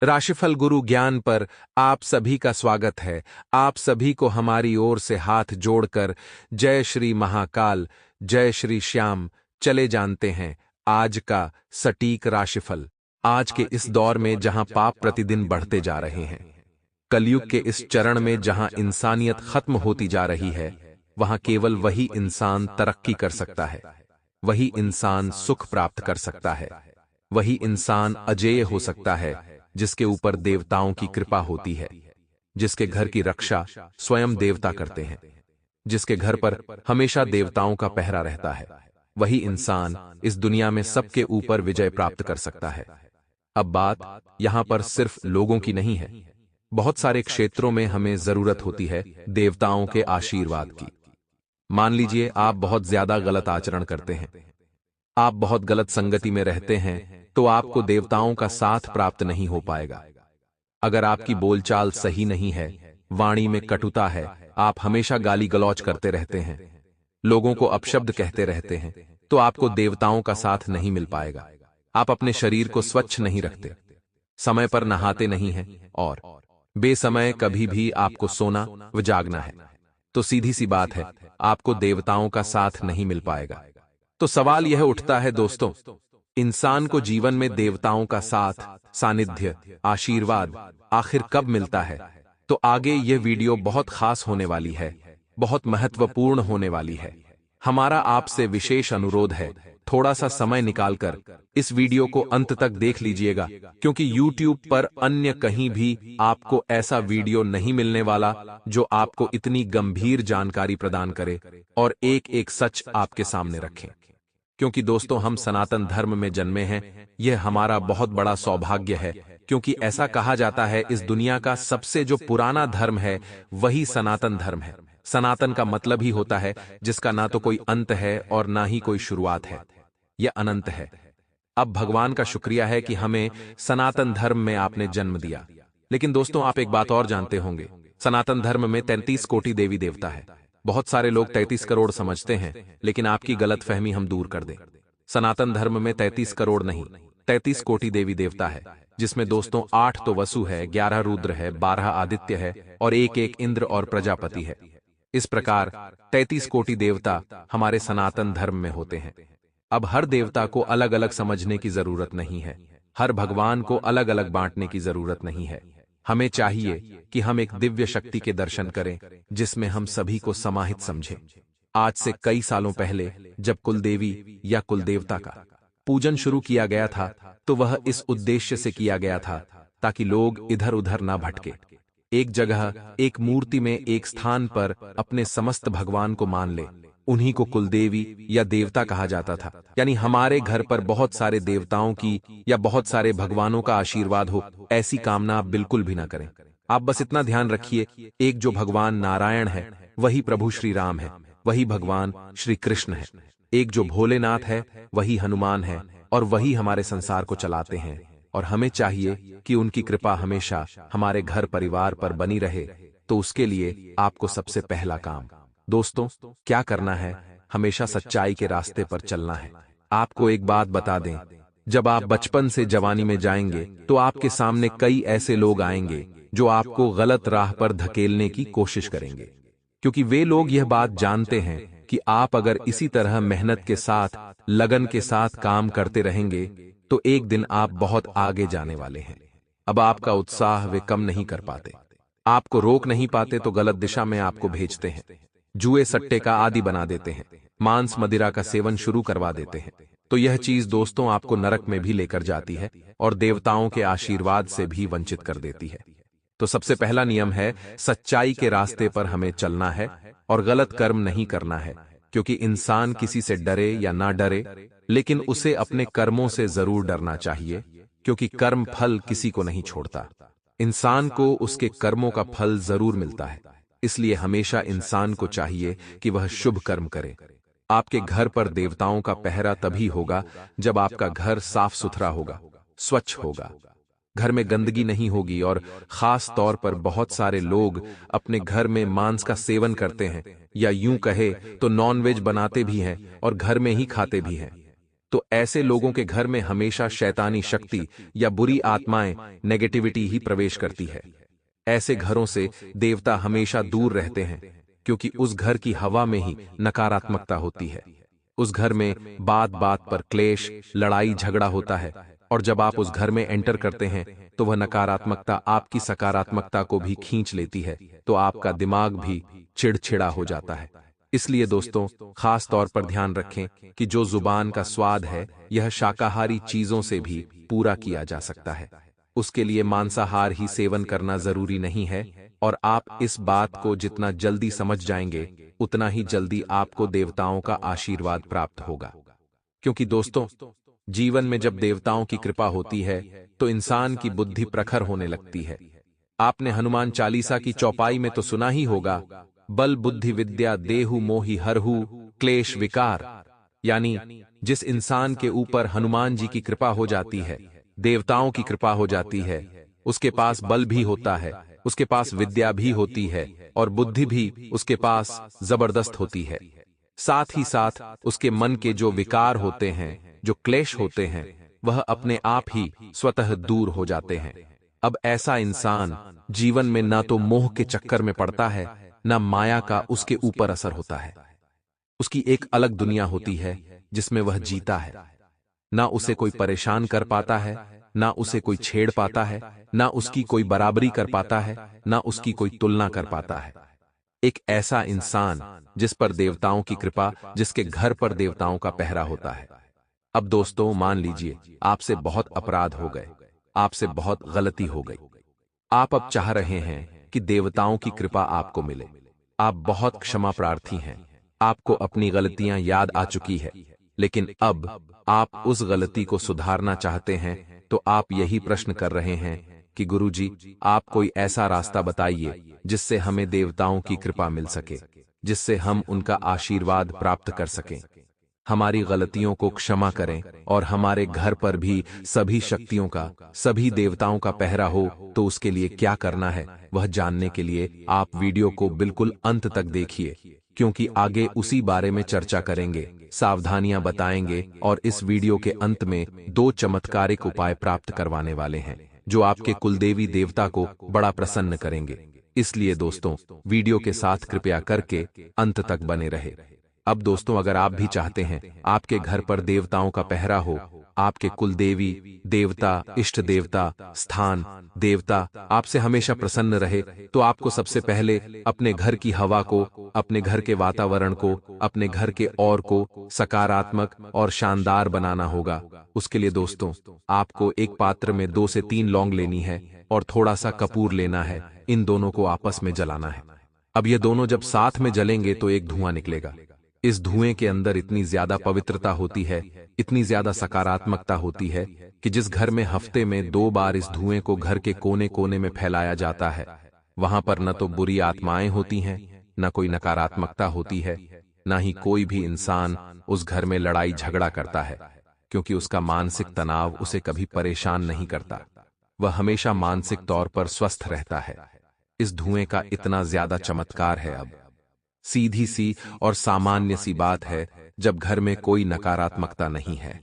राशिफल गुरु ज्ञान पर आप सभी का स्वागत है। आप सभी को हमारी ओर से हाथ जोड़कर जय श्री महाकाल, जय श्री श्याम। चले जानते हैं आज का सटीक राशिफल। आज के इस दौर में जहां पाप प्रतिदिन बढ़ते जा रहे हैं, कलयुग के इस चरण में जहां इंसानियत खत्म होती जा रही है, वहां केवल वही इंसान तरक्की कर सकता है, वही इंसान सुख प्राप्त कर सकता है, वही इंसान अजेय हो सकता है जिसके ऊपर देवताओं की कृपा होती है, जिसके घर की रक्षा स्वयं देवता करते हैं, जिसके घर पर हमेशा देवताओं का पहरा रहता है। वही इंसान इस दुनिया में सबके ऊपर विजय प्राप्त कर सकता है। अब बात यहां पर सिर्फ लोगों की नहीं है, बहुत सारे क्षेत्रों में हमें जरूरत होती है देवताओं के आशीर्वाद की। मान लीजिए आप बहुत ज्यादा गलत आचरण करते हैं, आप बहुत गलत संगति में रहते हैं, तो आपको देवताओं का साथ प्राप्त नहीं हो पाएगा। अगर आपकी बोलचाल सही नहीं है, वाणी में कटुता है, आप हमेशा गाली गलौज करते रहते हैं, लोगों को अपशब्द कहते रहते हैं, तो आपको देवताओं का साथ नहीं मिल पाएगा। आप अपने शरीर को स्वच्छ नहीं रखते, समय पर नहाते नहीं हैं और बेसमय कभी भी आपको सोना व जागना है, तो सीधी सी बात है, आपको देवताओं का साथ नहीं मिल पाएगा। तो सवाल यह उठता है दोस्तों, इंसान को जीवन में देवताओं का साथ, सानिध्य, आशीर्वाद आखिर कब मिलता है? तो आगे यह वीडियो बहुत खास होने वाली है, बहुत महत्वपूर्ण होने वाली है। हमारा आपसे विशेष अनुरोध है, थोड़ा सा समय निकालकर इस वीडियो को अंत तक देख लीजिएगा, क्योंकि YouTube पर अन्य कहीं भी आपको ऐसा वीडियो नहीं मिलने वाला जो आपको इतनी गंभीर जानकारी प्रदान करे और एक एक सच आपके सामने रखे। क्योंकि दोस्तों, हम सनातन धर्म में जन्मे हैं, यह हमारा बहुत बड़ा सौभाग्य है, क्योंकि ऐसा कहा जाता है इस दुनिया का सबसे जो पुराना धर्म है वही सनातन धर्म है। सनातन का मतलब ही होता है जिसका ना तो कोई अंत है और ना ही कोई शुरुआत है, यह अनंत है। अब भगवान का शुक्रिया है कि हमें सनातन धर्म में आपने जन्म दिया। लेकिन दोस्तों, आप एक बात और जानते होंगे, सनातन धर्म में 33 कोटि देवी देवता है। बहुत सारे लोग 33 करोड़ समझते हैं, लेकिन आपकी गलतफहमी हम दूर कर दें। सनातन धर्म में 33 करोड़ नहीं, 33 कोटि देवी देवता है, जिसमें दोस्तों 8 तो वसु है, 11 रुद्र है, 12 आदित्य है और एक एक इंद्र और प्रजापति है। इस प्रकार 33 कोटि देवता हमारे सनातन धर्म में होते हैं। अब हर देवता को अलग अलग समझने की जरूरत नहीं है, हर भगवान को अलग अलग बांटने की जरूरत नहीं है। हमें चाहिए कि हम एक दिव्य शक्ति के दर्शन करें जिसमें हम सभी को समाहित समझें। आज से कई सालों पहले जब कुलदेवी या कुलदेवता का पूजन शुरू किया गया था, तो वह इस उद्देश्य से किया गया था ताकि लोग इधर उधर ना भटके, एक जगह, एक मूर्ति में, एक स्थान पर अपने समस्त भगवान को मान ले। उन्हीं को कुलदेवी या देवता कहा जाता था। यानी हमारे घर पर बहुत सारे देवताओं की या बहुत सारे भगवानों का आशीर्वाद हो, ऐसी कामना आप बिल्कुल भी ना करें। आप बस इतना ध्यान रखिए, एक जो भगवान नारायण है वही प्रभु श्री राम है, वही भगवान श्री कृष्ण है। एक जो भोलेनाथ है वही हनुमान है और वही हमारे संसार को चलाते हैं। और हमें चाहिए कि उनकी कृपा हमेशा हमारे घर परिवार पर बनी रहे। तो उसके लिए आपको सबसे पहला काम दोस्तों क्या करना है? हमेशा सच्चाई के रास्ते पर चलना है। आपको एक बात बता दें, जब आप बचपन से जवानी में जाएंगे तो आपके सामने कई ऐसे लोग आएंगे जो आपको गलत राह पर धकेलने की कोशिश करेंगे, क्योंकि वे लोग यह बात जानते हैं कि आप अगर इसी तरह मेहनत के साथ, लगन के साथ काम करते रहेंगे तो एक दिन आप बहुत आगे जाने वाले हैं। अब आपका उत्साह वे कम नहीं कर पाते, आपको रोक नहीं पाते, तो गलत दिशा में आपको भेजते हैं, जुए सट्टे का आदी बना देते हैं, मांस मदिरा का सेवन शुरू करवा देते हैं। तो यह चीज दोस्तों आपको नरक में भी लेकर जाती है और देवताओं के आशीर्वाद से भी वंचित कर देती है। तो सबसे पहला नियम है, सच्चाई के रास्ते पर हमें चलना है और गलत कर्म नहीं करना है। क्योंकि इंसान किसी से डरे या ना डरे, लेकिन उसे अपने कर्मों से जरूर डरना चाहिए, क्योंकि कर्म फल किसी को नहीं छोड़ता। इंसान को उसके कर्मों का फल जरूर मिलता है। इसलिए हमेशा इंसान को चाहिए कि वह शुभ कर्म करे। आपके घर पर देवताओं का पहरा तभी होगा जब आपका घर साफ सुथरा होगा, स्वच्छ होगा, घर में गंदगी नहीं होगी। और खास तौर पर बहुत सारे लोग अपने घर में मांस का सेवन करते हैं, या यूं कहे तो नॉनवेज बनाते भी हैं और घर में ही खाते भी हैं। तो ऐसे लोगों के घर में हमेशा शैतानी शक्ति या बुरी आत्माएं, नेगेटिविटी ही प्रवेश करती है। ऐसे घरों से देवता हमेशा दूर रहते हैं, क्योंकि उस घर की हवा में ही नकारात्मकता होती है। उस घर में बात बात पर क्लेश, लड़ाई झगड़ा होता है, और जब आप उस घर में एंटर करते हैं तो वह नकारात्मकता आपकी सकारात्मकता को भी खींच लेती है, तो आपका दिमाग भी चिड़चिड़ा हो जाता है। इसलिए दोस्तों, खास तौर पर ध्यान रखें कि जो जुबान का स्वाद है, यह शाकाहारी चीजों से भी पूरा किया जा सकता है। उसके लिए मांसाहार ही सेवन करना जरूरी नहीं है, और आप इस बात को जितना जल्दी समझ जाएंगे, उतना ही जल्दी आपको देवताओं का आशीर्वाद प्राप्त होगा। क्योंकि दोस्तों, जीवन में जब देवताओं की कृपा होती है तो इंसान की बुद्धि प्रखर होने लगती है। आपने हनुमान चालीसा की चौपाई में तो सुना ही होगा, बल बुद्धि विद्या देहु मोहि हरहु क्लेश विकार। यानी जिस इंसान के ऊपर हनुमान जी की कृपा हो जाती है, देवताओं की कृपा हो जाती है, उसके पास बल भी होता है, उसके पास विद्या भी होती है, और बुद्धि भी उसके पास जबरदस्त होती है। साथ ही साथ उसके मन के जो विकार होते हैं, जो क्लेश होते हैं, वह अपने आप ही स्वतः दूर हो जाते हैं। अब ऐसा इंसान जीवन में ना तो मोह के चक्कर में पड़ता है, ना माया का उसके ऊपर असर होता है। उसकी एक अलग दुनिया होती है जिसमें वह जीता है। ना उसे कोई परेशान कर पाता है, ना उसे कोई छेड़ पाता है, ना उसकी कोई बराबरी कर पाता है, ना उसकी कोई तुलना कर पाता है। एक ऐसा इंसान जिस पर देवताओं की कृपा, जिसके घर पर देवताओं का पहरा होता है। अब दोस्तों, मान लीजिए आपसे बहुत अपराध हो गए, आपसे बहुत गलती हो गई। आप अब चाह रहे हैं कि देवताओं की कृपा आपको मिले। आप बहुत क्षमा प्रार्थी हैं, आपको अपनी गलतियां याद आ चुकी है, लेकिन अब आप उस गलती को सुधारना चाहते हैं, तो आप यही प्रश्न कर रहे हैं कि गुरुजी, आप कोई ऐसा रास्ता बताइए जिससे हमें देवताओं की कृपा मिल सके, जिससे हम उनका आशीर्वाद प्राप्त कर सकें। हमारी गलतियों को क्षमा करें और हमारे घर पर भी सभी शक्तियों का, सभी देवताओं का पहरा हो। तो उसके लिए क्या करना है, वह जानने के लिए आप वीडियो को बिल्कुल अंत तक देखिए, क्योंकि आगे उसी बारे में चर्चा करेंगे, सावधानियां बताएंगे, और इस वीडियो के अंत में 2 चमत्कारिक उपाय प्राप्त करवाने वाले हैं, जो आपके कुलदेवी देवता को बड़ा प्रसन्न करेंगे। इसलिए दोस्तों, वीडियो के साथ कृपया करके अंत तक बने रहे। अब दोस्तों, अगर आप भी चाहते हैं आपके घर पर देवताओं का पहरा हो, आपके कुलदेवी देवता, इष्ट देवता, स्थान देवता आपसे हमेशा प्रसन्न रहे, तो आपको सबसे पहले अपने घर की हवा को, अपने घर के वातावरण को, अपने घर के और को सकारात्मक और शानदार बनाना होगा। उसके लिए दोस्तों, आपको एक पात्र में 2 से 3 लौंग लेनी है और थोड़ा सा कपूर लेना है। इन दोनों को आपस में जलाना है। अब ये दोनों जब साथ में जलेंगे तो एक धुआं निकलेगा। इस धुएं के अंदर इतनी ज्यादा पवित्रता होती है, इतनी ज्यादा सकारात्मकता होती है कि जिस घर में हफ्ते में 2 बार इस धुएं को घर के कोने कोने में फैलाया जाता है, वहां पर न तो बुरी आत्माएं होती हैं, न कोई नकारात्मकता होती है, न ही कोई भी इंसान उस घर में लड़ाई झगड़ा करता है, क्योंकि उसका मानसिक तनाव उसे कभी परेशान नहीं करता। वह हमेशा मानसिक तौर पर स्वस्थ रहता है। इस धुएं का इतना ज्यादा चमत्कार है। अब सीधी सी और सामान्य सी बात है, जब घर में कोई नकारात्मकता नहीं है,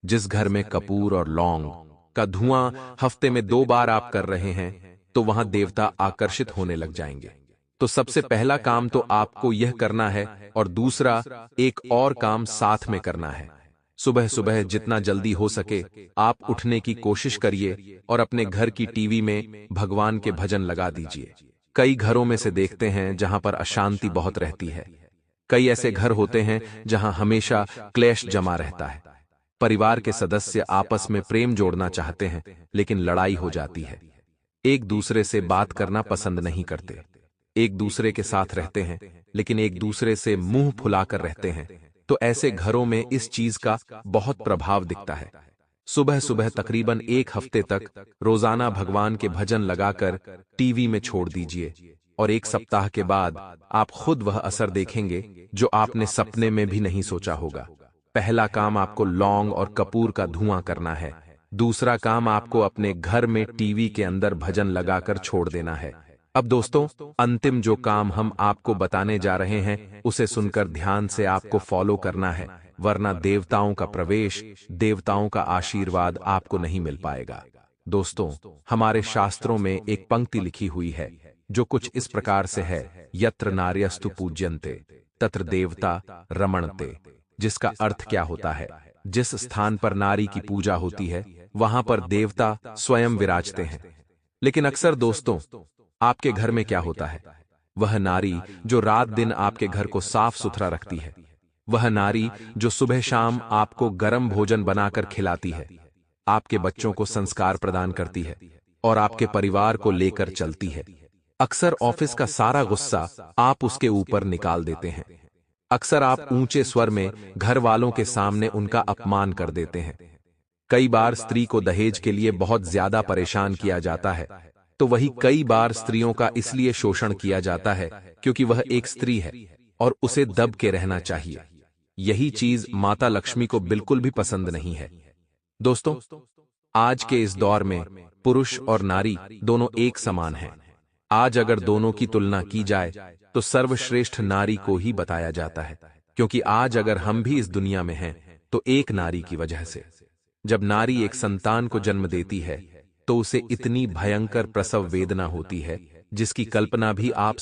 जिस घर में कपूर और लौंग का धुआं हफ्ते में 2 बार आप कर रहे हैं, तो वहां देवता आकर्षित होने लग जाएंगे। तो सबसे पहला काम तो आपको यह करना है, और दूसरा एक और काम साथ में करना है। सुबह सुबह जितना जल्दी हो सके आप उठने की कोशिश करिए और अपने घर की टीवी में भगवान के भजन लगा दीजिए। कई घरों में से देखते हैं जहां पर अशांति बहुत रहती है। कई ऐसे घर होते हैं जहां हमेशा क्लेश जमा रहता है। परिवार के सदस्य आपस में प्रेम जोड़ना चाहते हैं, लेकिन लड़ाई हो जाती है। एक दूसरे से बात करना पसंद नहीं करते, एक दूसरे के साथ रहते हैं, लेकिन एक दूसरे से मुंह फुलाकर रहते हैं। तो ऐसे घरों में इस चीज का बहुत प्रभाव दिखता है। सुबह सुबह तकरीबन 1 हफ्ते तक रोजाना भगवान के भजन लगाकर टीवी में छोड़ दीजिए, और 1 सप्ताह के बाद आप खुद वह असर देखेंगे जो आपने सपने में भी नहीं सोचा होगा। पहला काम आपको लौंग और कपूर का धुआं करना है। दूसरा काम आपको अपने घर में टीवी के अंदर भजन लगाकर छोड़ देना है। अब दोस्तों, अंतिम जो काम हम आपको बताने जा रहे हैं उसे सुनकर ध्यान से आपको फॉलो करना है, वरना देवताओं का प्रवेश, देवताओं का आशीर्वाद आपको नहीं मिल पाएगा। दोस्तों, हमारे शास्त्रों में एक पंक्ति लिखी हुई है जो कुछ इस प्रकार से है, यत्र नार्यस्तु पूज्यन्ते तत्र देवता रमणते, जिसका अर्थ क्या होता है, जिस स्थान पर नारी की पूजा होती है वहां पर देवता स्वयं विराजते हैं। लेकिन अक्सर दोस्तों, आपके घर में क्या होता है? वह नारी जो रात दिन आपके घर को साफ सुथरा रखती है, वह नारी जो सुबह शाम आपको गर्म भोजन बनाकर खिलाती है, आपके बच्चों को संस्कार प्रदान करती है और आपके परिवार को लेकर चलती है। अक्सर ऑफिस का सारा गुस्सा आप उसके ऊपर निकाल देते हैं। अक्सर आप ऊंचे स्वर में घर वालों के सामने उनका अपमान कर देते हैं। कई बार स्त्री को दहेज के लिए बहुत ज्यादा परेशान किया जाता है, तो वही कई बार स्त्रियों का इसलिए शोषण किया जाता है क्योंकि वह एक स्त्री है और उसे दब के रहना चाहिए। यही चीज माता लक्ष्मी को बिल्कुल भी पसंद नहीं है। दोस्तों, आज के इस दौर में पुरुष और नारी दोनों एक समान हैं। आज अगर दोनों की तुलना की जाए तो सर्वश्रेष्ठ नारी को ही बताया जाता है, क्योंकि आज अगर हम भी इस दुनिया में हैं तो एक नारी की वजह से। जब नारी एक संतान को जन्म देती है तो उसे इतनी भयंकर प्रसव वेदना होती है जिसकी कल्पना भी आप